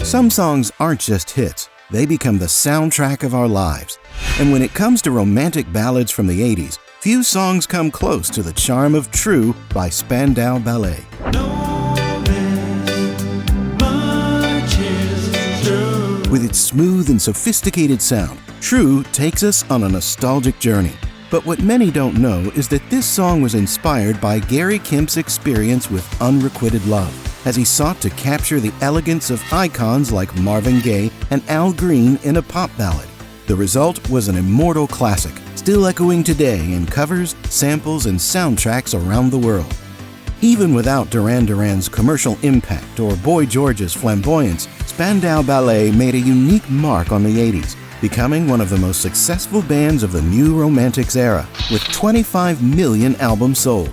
Some songs aren't just hits, they become the soundtrack of our lives. And when it comes to romantic ballads from the 80s, few songs come close to the charm of True by Spandau Ballet. With its smooth and sophisticated sound, True takes us on a nostalgic journey. But what many don't know is that this song was inspired by Gary Kemp's experience with unrequited love, as he sought to capture the elegance of icons like Marvin Gaye and Al Green in a pop ballad. The result was an immortal classic, still echoing today in covers, samples, and soundtracks around the world. Even without Duran Duran's commercial impact or Boy George's flamboyance, Spandau Ballet made a unique mark on the 80s, becoming one of the most successful bands of the New Romantics era, with 25 million albums sold.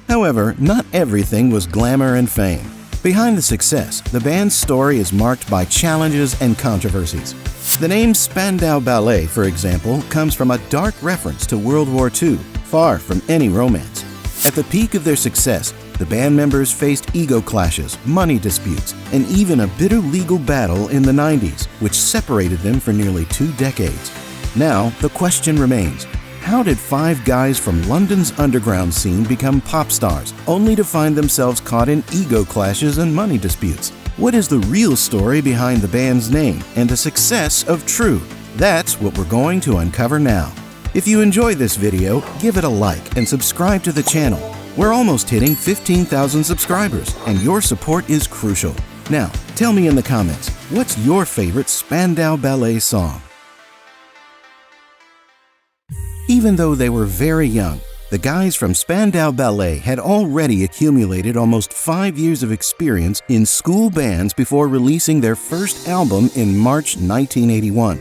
However, not everything was glamour and fame. Behind the success, the band's story is marked by challenges and controversies. The name Spandau Ballet, for example, comes from a dark reference to World War II, far from any romance. At the peak of their success, the band members faced ego clashes, money disputes, and even a bitter legal battle in the 90s, which separated them for nearly 2 decades. Now, the question remains: how did 5 guys from London's underground scene become pop stars, only to find themselves caught in ego clashes and money disputes? What is the real story behind the band's name and the success of True? That's what we're going to uncover now. If you enjoyed this video, give it a like and subscribe to the channel. We're almost hitting 15,000 subscribers, and your support is crucial. Now, tell me in the comments, what's your favorite Spandau Ballet song? Even though they were very young, the guys from Spandau Ballet had already accumulated almost 5 years of experience in school bands before releasing their first album in March 1981.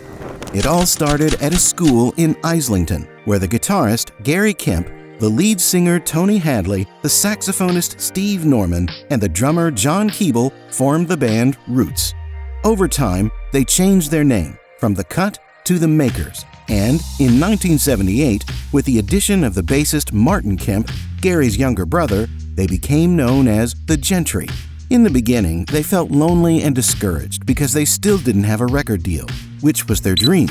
It all started at a school in Islington, where the guitarist Gary Kemp, the lead singer Tony Hadley, the saxophonist Steve Norman, and the drummer John Keeble formed the band Roots. Over time, they changed their name from The Cut to The Makers. And in 1978, with the addition of the bassist Martin Kemp, Gary's younger brother, they became known as the Gentry. In the beginning, they felt lonely and discouraged because they still didn't have a record deal, which was their dream.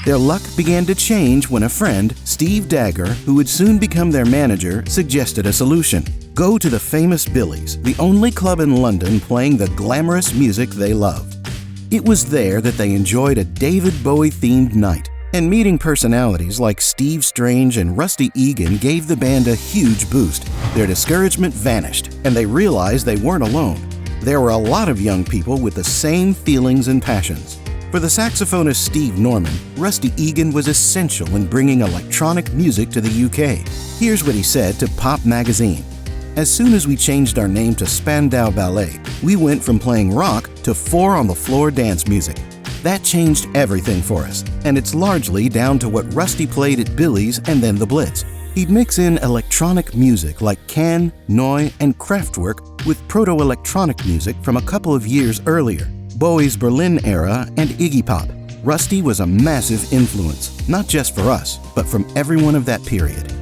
Their luck began to change when a friend, Steve Dagger, who would soon become their manager, suggested a solution. Go to the famous Billy's, the only club in London playing the glamorous music they loved. It was there that they enjoyed a David Bowie-themed night. And meeting personalities like Steve Strange and Rusty Egan gave the band a huge boost. Their discouragement vanished, and they realized they weren't alone. There were a lot of young people with the same feelings and passions. For the saxophonist Steve Norman, Rusty Egan was essential in bringing electronic music to the UK. Here's what he said to Pop magazine. As soon as we changed our name to Spandau Ballet, we went from playing rock to 4-on-the-floor dance music. That changed everything for us, and it's largely down to what Rusty played at Billy's and then the Blitz. He'd mix in electronic music like Can, Neu, and Kraftwerk with proto-electronic music from a couple of years earlier, Bowie's Berlin era and Iggy Pop. Rusty was a massive influence, not just for us, but from everyone of that period.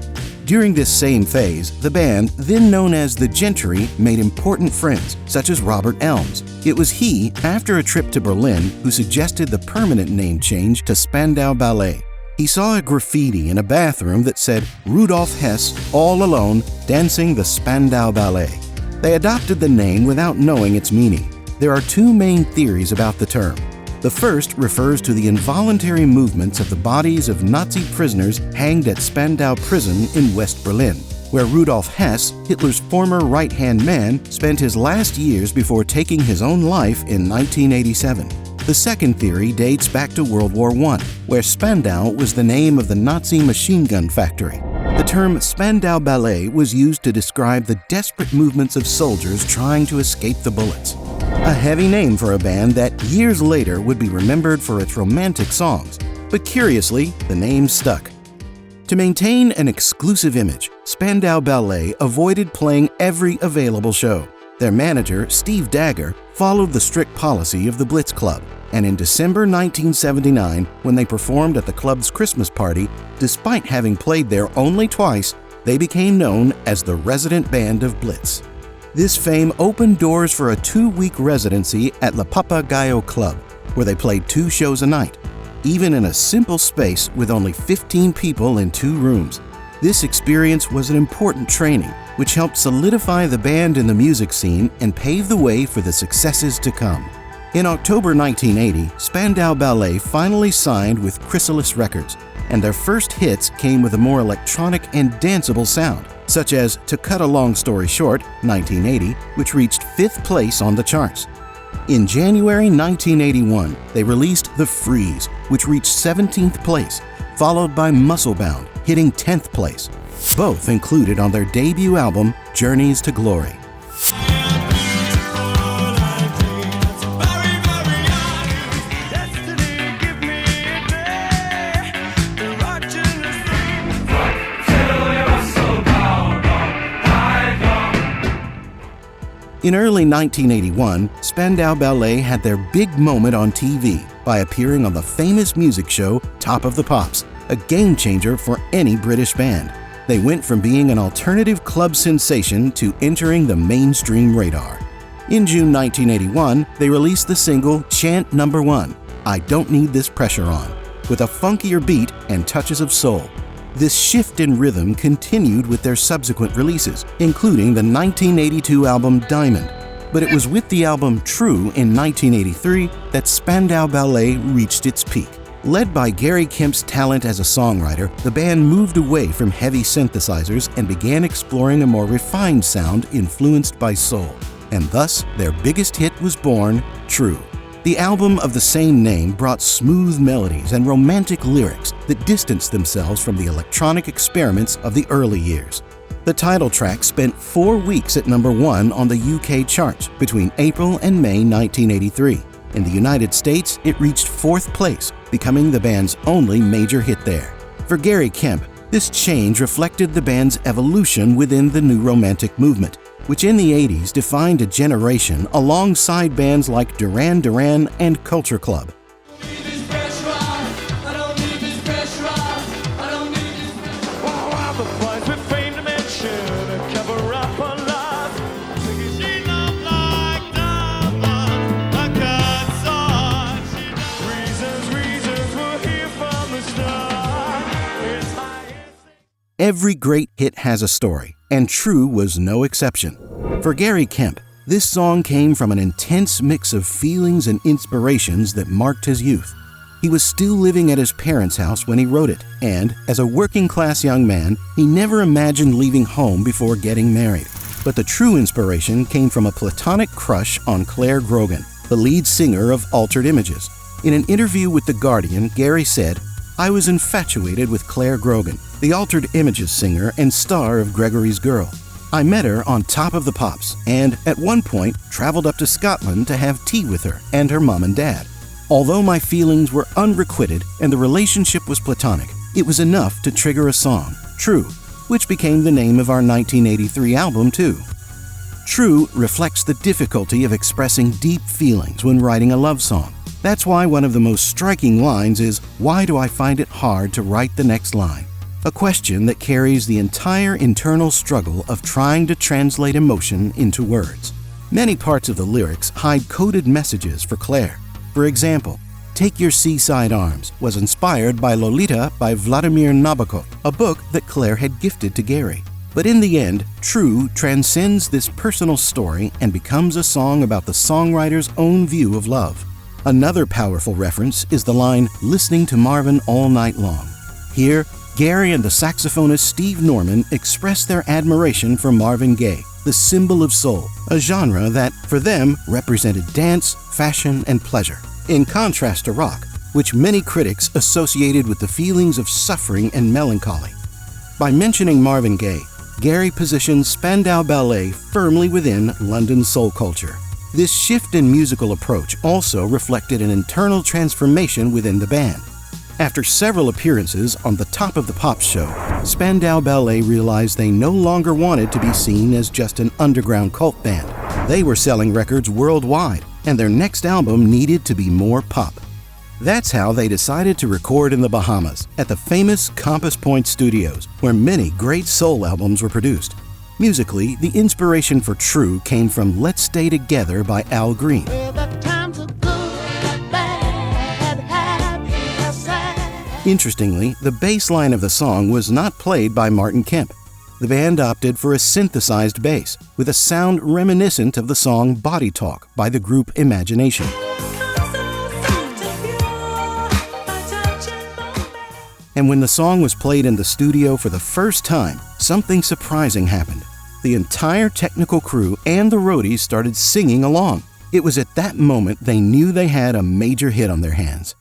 During this same phase, the band, then known as the Gentry, made important friends, such as Robert Elms. It was he, after a trip to Berlin, who suggested the permanent name change to Spandau Ballet. He saw a graffiti in a bathroom that said, "Rudolf Hess, all alone, dancing the Spandau Ballet." They adopted the name without knowing its meaning. There are 2 main theories about the term. The first refers to the involuntary movements of the bodies of Nazi prisoners hanged at Spandau Prison in West Berlin, where Rudolf Hess, Hitler's former right-hand man, spent his last years before taking his own life in 1987. The second theory dates back to World War I, where Spandau was the name of the Nazi machine gun factory. The term Spandau Ballet was used to describe the desperate movements of soldiers trying to escape the bullets. A heavy name for a band that years later would be remembered for its romantic songs, but curiously, the name stuck. To maintain an exclusive image, Spandau Ballet avoided playing every available show. Their manager, Steve Dagger, followed the strict policy of the Blitz Club, and in December 1979, when they performed at the club's Christmas party, despite having played there only twice, they became known as the resident band of Blitz. This fame opened doors for a 2-week residency at La Papagayo Club, where they played 2 shows a night, even in a simple space with only 15 people in 2 rooms. This experience was an important training, which helped solidify the band in the music scene and pave the way for the successes to come. In October 1980, Spandau Ballet finally signed with Chrysalis Records, and their first hits came with a more electronic and danceable sound, such as To Cut a Long Story Short, 1980, which reached 5th place on the charts. In January 1981, they released The Freeze, which reached 17th place, followed by Musclebound, hitting 10th place, both included on their debut album, Journeys to Glory. In early 1981, Spandau Ballet had their big moment on TV by appearing on the famous music show Top of the Pops, a game-changer for any British band. They went from being an alternative club sensation to entering the mainstream radar. In June 1981, they released the single Chant No. 1, I Don't Need This Pressure On, with a funkier beat and touches of soul. This shift in rhythm continued with their subsequent releases, including the 1982 album Diamond. But it was with the album True in 1983 that Spandau Ballet reached its peak. Led by Gary Kemp's talent as a songwriter, the band moved away from heavy synthesizers and began exploring a more refined sound influenced by soul. And thus, their biggest hit was born, True. The album of the same name brought smooth melodies and romantic lyrics that distanced themselves from the electronic experiments of the early years. The title track spent 4 weeks at number 1 on the UK charts between April and May 1983. In the United States, it reached 4th place, becoming the band's only major hit there. For Gary Kemp, this change reflected the band's evolution within the New Romantic movement, which in the 80s defined a generation alongside bands like Duran Duran and Culture Club. Every great hit has a story, and True was no exception. For Gary Kemp, this song came from an intense mix of feelings and inspirations that marked his youth. He was still living at his parents' house when he wrote it, and as a working-class young man, he never imagined leaving home before getting married. But the true inspiration came from a platonic crush on Claire Grogan, the lead singer of Altered Images. In an interview with The Guardian, Gary said, "I was infatuated with Claire Grogan, the Altered Images singer and star of Gregory's Girl. I met her on Top of the Pops and, at one point, traveled up to Scotland to have tea with her and her mom and dad. Although my feelings were unrequited and the relationship was platonic, it was enough to trigger a song, True, which became the name of our 1983 album, too. True reflects the difficulty of expressing deep feelings when writing a love song. That's why one of the most striking lines is, "Why do I find it hard to write the next line?" A question that carries the entire internal struggle of trying to translate emotion into words. Many parts of the lyrics hide coded messages for Claire. For example, Take Your Seaside Arms was inspired by Lolita by Vladimir Nabokov, a book that Claire had gifted to Gary. But in the end, True transcends this personal story and becomes a song about the songwriter's own view of love. Another powerful reference is the line, "Listening to Marvin all night long." Here, Gary and the saxophonist Steve Norman express their admiration for Marvin Gaye, the symbol of soul, a genre that, for them, represented dance, fashion, and pleasure, in contrast to rock, which many critics associated with the feelings of suffering and melancholy. By mentioning Marvin Gaye, Gary positions Spandau Ballet firmly within London soul culture. This shift in musical approach also reflected an internal transformation within the band. After several appearances on the Top of the Pops show, Spandau Ballet realized they no longer wanted to be seen as just an underground cult band. They were selling records worldwide, and their next album needed to be more pop. That's how they decided to record in the Bahamas, at the famous Compass Point Studios, where many great soul albums were produced. Musically, the inspiration for True came from Let's Stay Together by Al Green. Interestingly, the bass line of the song was not played by Martin Kemp. The band opted for a synthesized bass, with a sound reminiscent of the song Body Talk by the group Imagination. And when the song was played in the studio for the first time, something surprising happened. The entire technical crew and the roadies started singing along. It was at that moment they knew they had a major hit on their hands.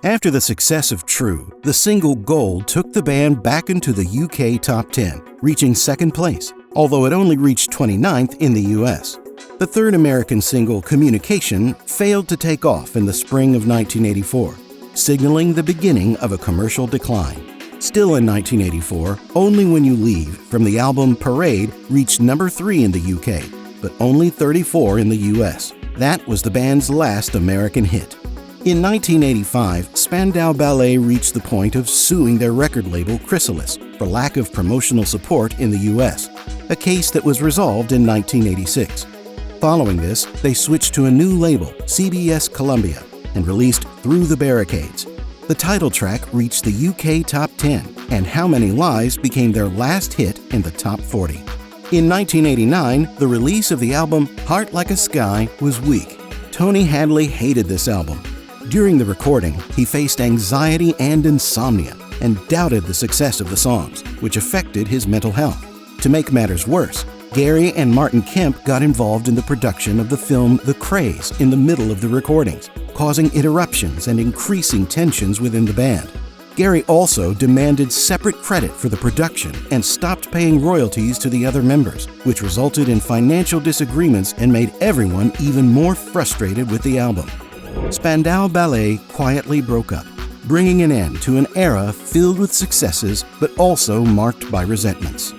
After the success of True, the single Gold took the band back into the UK Top 10, reaching second place, although it only reached 29th in the US. The third American single, Communication, failed to take off in the spring of 1984, signaling the beginning of a commercial decline. Still in 1984, Only When You Leave from the album Parade reached number 3 in the UK, but only 34 in the US. That was the band's last American hit. In 1985, Spandau Ballet reached the point of suing their record label Chrysalis for lack of promotional support in the US, a case that was resolved in 1986. Following this, they switched to a new label, CBS Columbia, and released Through the Barricades. The title track reached the UK Top 10, and How Many Lies became their last hit in the Top 40. In 1989, the release of the album Heart Like a Sky was weak. Tony Hadley hated this album. During the recording, he faced anxiety and insomnia and doubted the success of the songs, which affected his mental health. To make matters worse, Gary and Martin Kemp got involved in the production of the film The Craze in the middle of the recordings, causing interruptions and increasing tensions within the band. Gary also demanded separate credit for the production and stopped paying royalties to the other members, which resulted in financial disagreements and made everyone even more frustrated with the album. Spandau Ballet quietly broke up, bringing an end to an era filled with successes but also marked by resentments.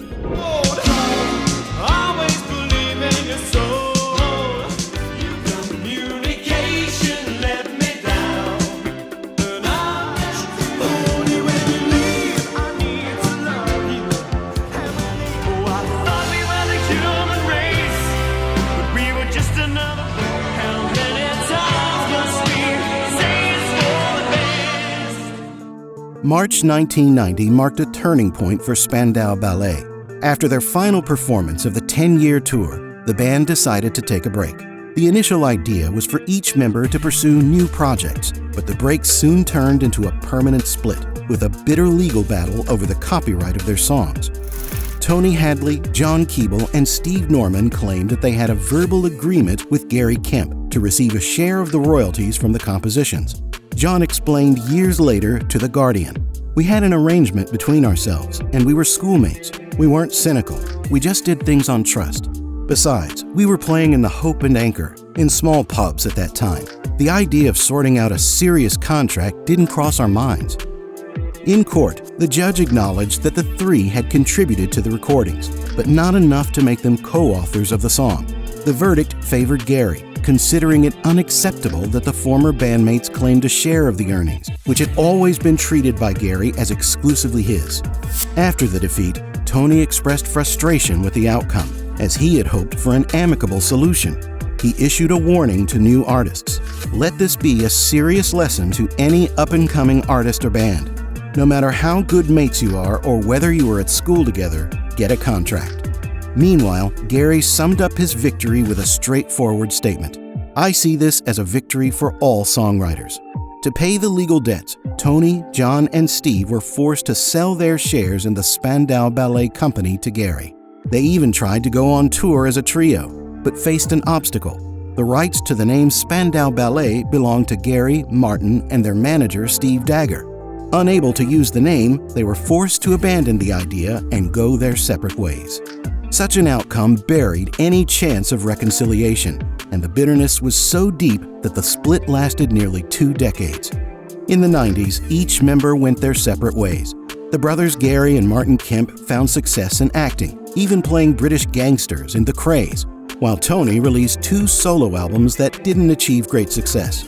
March 1990 marked a turning point for Spandau Ballet. After their final performance of the 10-year tour, the band decided to take a break. The initial idea was for each member to pursue new projects, but the break soon turned into a permanent split, with a bitter legal battle over the copyright of their songs. Tony Hadley, John Keeble, and Steve Norman claimed that they had a verbal agreement with Gary Kemp to receive a share of the royalties from the compositions. John explained years later to The Guardian, "We had an arrangement between ourselves, and we were schoolmates. We weren't cynical. We just did things on trust. Besides, we were playing in the Hope and Anchor, in small pubs at that time. The idea of sorting out a serious contract didn't cross our minds." In court, the judge acknowledged that the three had contributed to the recordings, but not enough to make them co-authors of the song. The verdict favored Gary, considering it unacceptable that the former bandmates claimed a share of the earnings, which had always been treated by Gary as exclusively his. After the defeat, Tony expressed frustration with the outcome, as he had hoped for an amicable solution. He issued a warning to new artists. Let this be a serious lesson to any up-and-coming artist or band. No matter how good mates you are or whether you were at school together, get a contract. Meanwhile, Gary summed up his victory with a straightforward statement. "I see this as a victory for all songwriters." To pay the legal debts, Tony, John, and Steve were forced to sell their shares in the Spandau Ballet Company to Gary. They even tried to go on tour as a trio, but faced an obstacle. The rights to the name Spandau Ballet belonged to Gary, Martin, and their manager, Steve Dagger. Unable to use the name, they were forced to abandon the idea and go their separate ways. Such an outcome buried any chance of reconciliation, and the bitterness was so deep that the split lasted nearly 2 decades. In the 90s, each member went their separate ways. The brothers Gary and Martin Kemp found success in acting, even playing British gangsters in The Krays, while Tony released 2 solo albums that didn't achieve great success.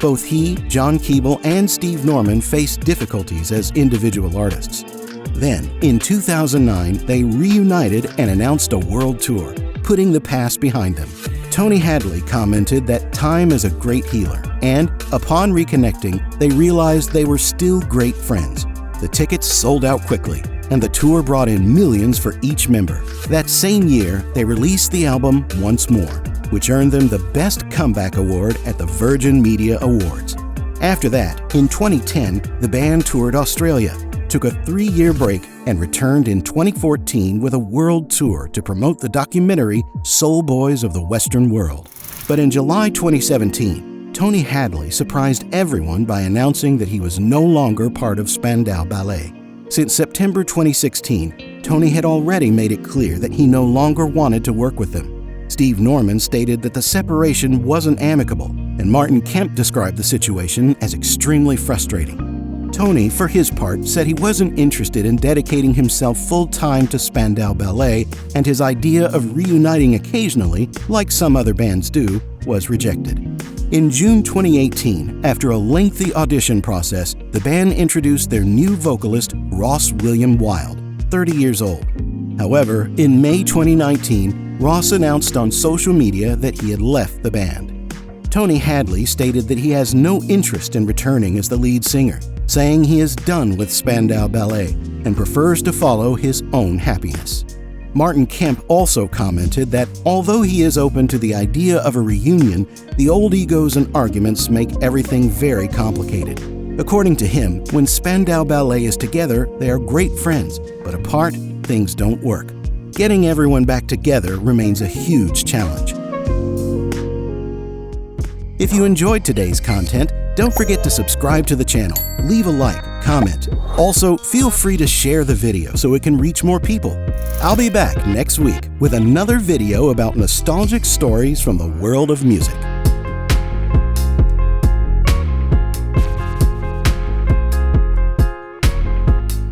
Both he, John Keeble, and Steve Norman faced difficulties as individual artists. Then, in 2009, they reunited and announced a world tour, putting the past behind them. Tony Hadley commented that time is a great healer, and upon reconnecting, they realized they were still great friends. The tickets sold out quickly, and the tour brought in millions for each member. That same year, they released the album Once More, which earned them the Best Comeback Award at the Virgin Media Awards. After that, in 2010, the band toured Australia, took a 3-year break, and returned in 2014 with a world tour to promote the documentary Soul Boys of the Western World. But in July 2017, Tony Hadley surprised everyone by announcing that he was no longer part of Spandau Ballet. Since September 2016, Tony had already made it clear that he no longer wanted to work with them. Steve Norman stated that the separation wasn't amicable, and Martin Kemp described the situation as extremely frustrating. Tony, for his part, said he wasn't interested in dedicating himself full-time to Spandau Ballet, and his idea of reuniting occasionally, like some other bands do, was rejected. In June 2018, after a lengthy audition process, the band introduced their new vocalist, Ross William Wilde, 30 years old. However, in May 2019, Ross announced on social media that he had left the band. Tony Hadley stated that he has no interest in returning as the lead singer, saying he is done with Spandau Ballet and prefers to follow his own happiness. Martin Kemp also commented that although he is open to the idea of a reunion, the old egos and arguments make everything very complicated. According to him, when Spandau Ballet is together, they are great friends, but apart, things don't work. Getting everyone back together remains a huge challenge. If you enjoyed today's content, don't forget to subscribe to the channel, leave a like, comment. Also, feel free to share the video so it can reach more people. I'll be back next week with another video about nostalgic stories from the world of music.